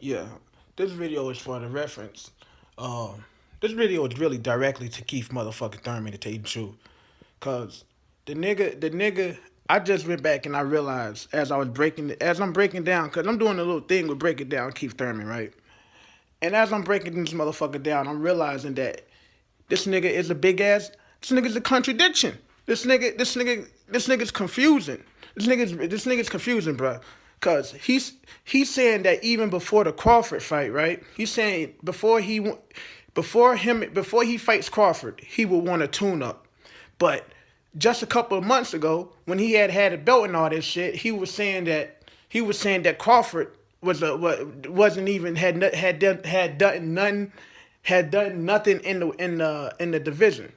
Yeah, this video is for the reference. This video is really directly to Keith motherfucking Thurman to tell you the truth. Cause the nigga, I just went back and I realized as I'm breaking down, cause I'm doing a little thing with breaking down Keith Thurman, right? And as I'm breaking this motherfucker down, I'm realizing that this nigga is a big ass. This nigga's a contradiction. This nigga's confusing. This nigga's confusing, bro. Cause he's saying that even before the Crawford fight, right? He's saying before he fights Crawford, he will want a tune up. But just a couple of months ago, when he had a belt and all this shit, he was saying that Crawford wasn't even had done nothing in the division.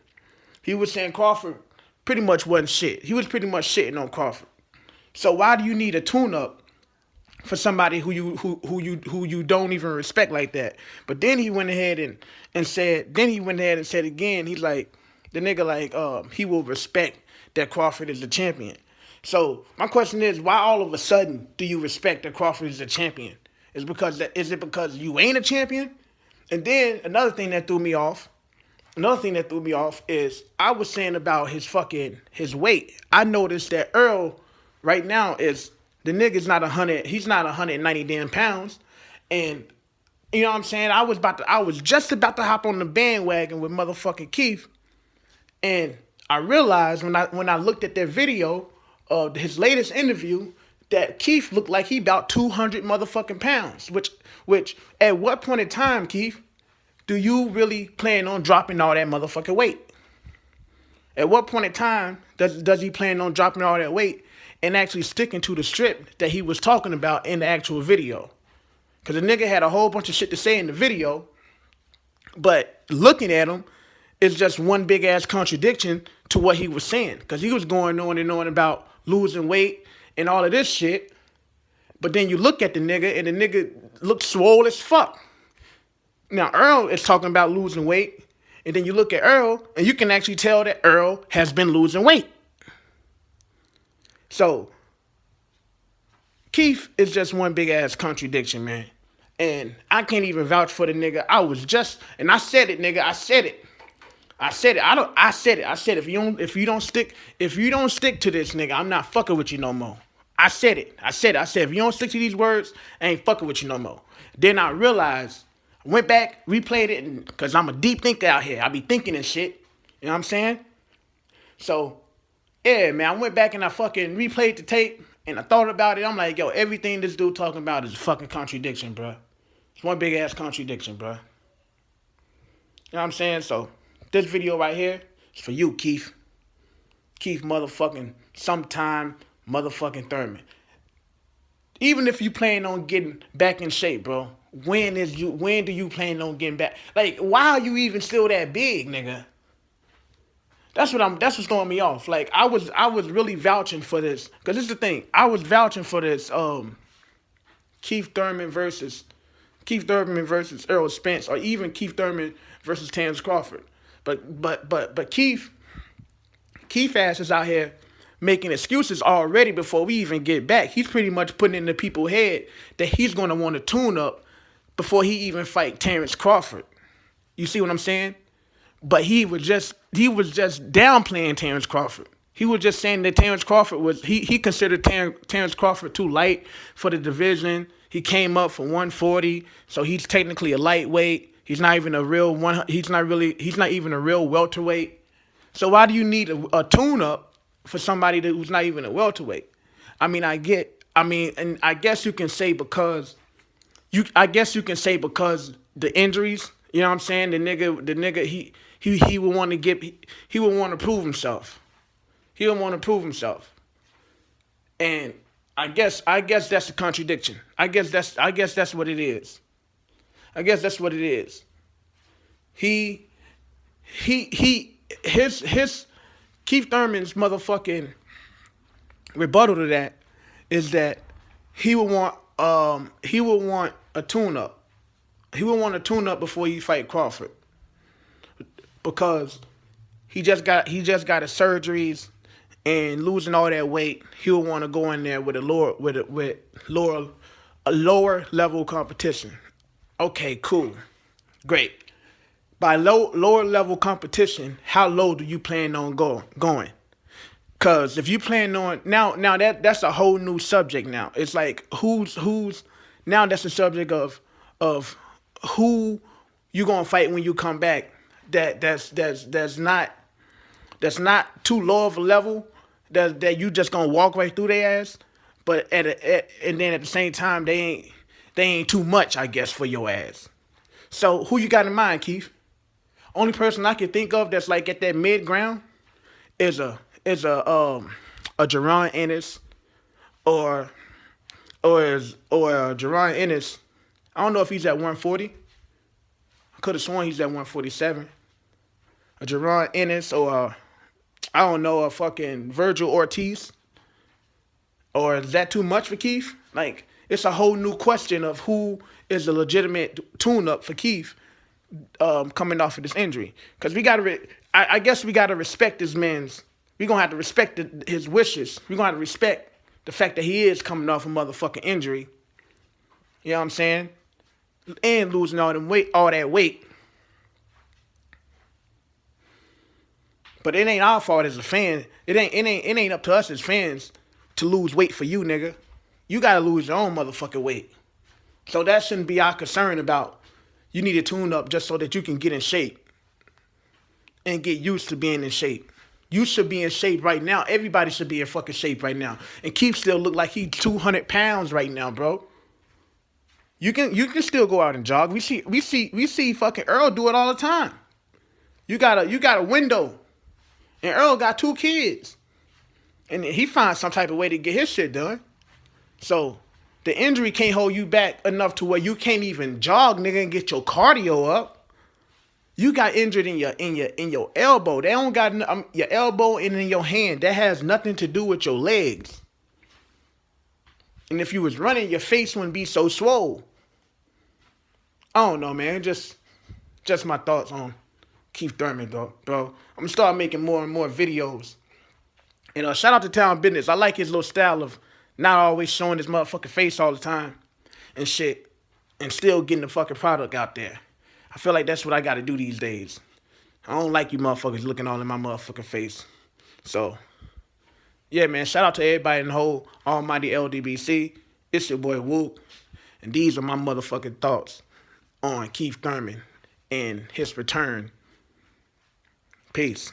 He was saying Crawford pretty much wasn't shit. He was pretty much shitting on Crawford. So why do you need a tune up for somebody who you don't even respect like that? But then he went ahead and said again, he's like, the nigga like he will respect that Crawford is the champion. So my question is, why all of a sudden do you respect that Crawford is the champion? Is it because you ain't a champion? And then another thing that threw me off is I was saying about his weight. I noticed that Earl right now is the nigga's not 100. He's not 190 damn pounds, and you know what I'm saying. I was just about to hop on the bandwagon with motherfucking Keith, and I realized when I looked at that video of his latest interview that Keith looked like he about 200 motherfucking pounds. Which at what point in time, Keith, do you really plan on dropping all that motherfucking weight? At what point in time does he plan on dropping all that weight and actually sticking to the strip that he was talking about in the actual video? Because the nigga had a whole bunch of shit to say in the video, but looking at him, it's just one big ass contradiction to what he was saying. Because he was going on and on about losing weight and all of this shit. But then you look at the nigga and the nigga looks swole as fuck. Now Earl is talking about losing weight, and then you look at Earl, and you can actually tell that Earl has been losing weight. So Keith is just one big ass contradiction, man. And I can't even vouch for the nigga. And I said it, nigga. I said it. I said it. I said it. I said if you don't stick to this, nigga, I'm not fucking with you no more. I said it. I said if you don't stick to these words, I ain't fucking with you no more. Then I realized, I went back, replayed it, and because I'm a deep thinker out here. I be thinking and shit. You know what I'm saying? So, yeah, man, I went back and I fucking replayed the tape and I thought about it. I'm like, yo, everything this dude talking about is a fucking contradiction, bro. It's one big ass contradiction, bro. You know what I'm saying? So, this video right here is for you, Keith. Keith motherfucking sometime motherfucking Thurman. Even if you plan on getting back in shape, bro, when do you plan on getting back? Like, why are you even still that big, nigga? That's what's throwing me off. Like I was really vouching for this. Cause this is the thing. I was vouching for this Keith Thurman versus Earl Spence, or even Keith Thurman versus Terrence Crawford. But Keith ass is out here making excuses already before we even get back. He's pretty much putting in the people's head that he's gonna want to tune up before he even fight Terrence Crawford. You see what I'm saying? But he was just downplaying Terrence Crawford. He was just saying that Terrence Crawford he considered Terrence Crawford too light for the division. He came up for 140, so he's technically a lightweight. He's not even a real one. He's not even a real welterweight. So why do you need a tune up for somebody who's not even a welterweight? And I guess you can say because the injuries. You know what I'm saying? The nigga, he would want to prove himself. He would want to prove himself. And I guess that's a contradiction. I guess that's what it is. I guess that's what it is. He his Keith Thurman's motherfucking rebuttal to that is that he would want a tune up. He would want to tune up before he fight Crawford because he just got his surgeries and losing all that weight. He would want to go in there with a lower a lower level competition. Okay, cool. Great. By lower level competition, how low do you plan on going? Cause if you plan on now that's a whole new subject now. It's like who's now that's the subject of who you gonna fight when you come back. That's not too low of a level that you just gonna walk right through their ass. But and then at the same time they ain't too much, I guess, for your ass. So who you got in mind, Keith? Only person I can think of that's like at that mid ground is a Jerron Ennis or Jerron Ennis. I don't know if he's at 140. I could have sworn he's at 147. A Jerron Ennis or I don't know, a fucking Virgil Ortiz. Or is that too much for Keith? Like, it's a whole new question of who is a legitimate tune-up for Keith coming off of this injury. Because we got to, I guess we got to respect this man's, we're going to have to respect his wishes. We're going to have to respect the fact that he is coming off a motherfucking injury. You know what I'm saying? And losing all that weight. But it ain't our fault as a fan. It ain't up to us as fans to lose weight for you, nigga. You gotta lose your own motherfucking weight. So that shouldn't be our concern about you need to tune up just so that you can get in shape and get used to being in shape. You should be in shape right now. Everybody should be in fucking shape right now. And Keith still look like he's 200 pounds right now, bro. You can still go out and jog. We see fucking Earl do it all the time. You got a window. And Earl got 2 kids. And he finds some type of way to get his shit done. So the injury can't hold you back enough to where you can't even jog, nigga, and get your cardio up. You got injured in your elbow. They don't got your elbow and in your hand. That has nothing to do with your legs. And if you was running, your face wouldn't be so swole. I don't know, man. Just my thoughts on Keith Thurman, bro. I'm gonna start making more and more videos. And shout out to Town Business. I like his little style of not always showing his motherfucking face all the time and shit, and still getting the fucking product out there. I feel like that's what I got to do these days. I don't like you motherfuckers looking all in my motherfucking face. So, yeah, man. Shout out to everybody in the whole almighty LDBC. It's your boy Wook, and these are my motherfucking thoughts on Keith Thurman and his return. Peace.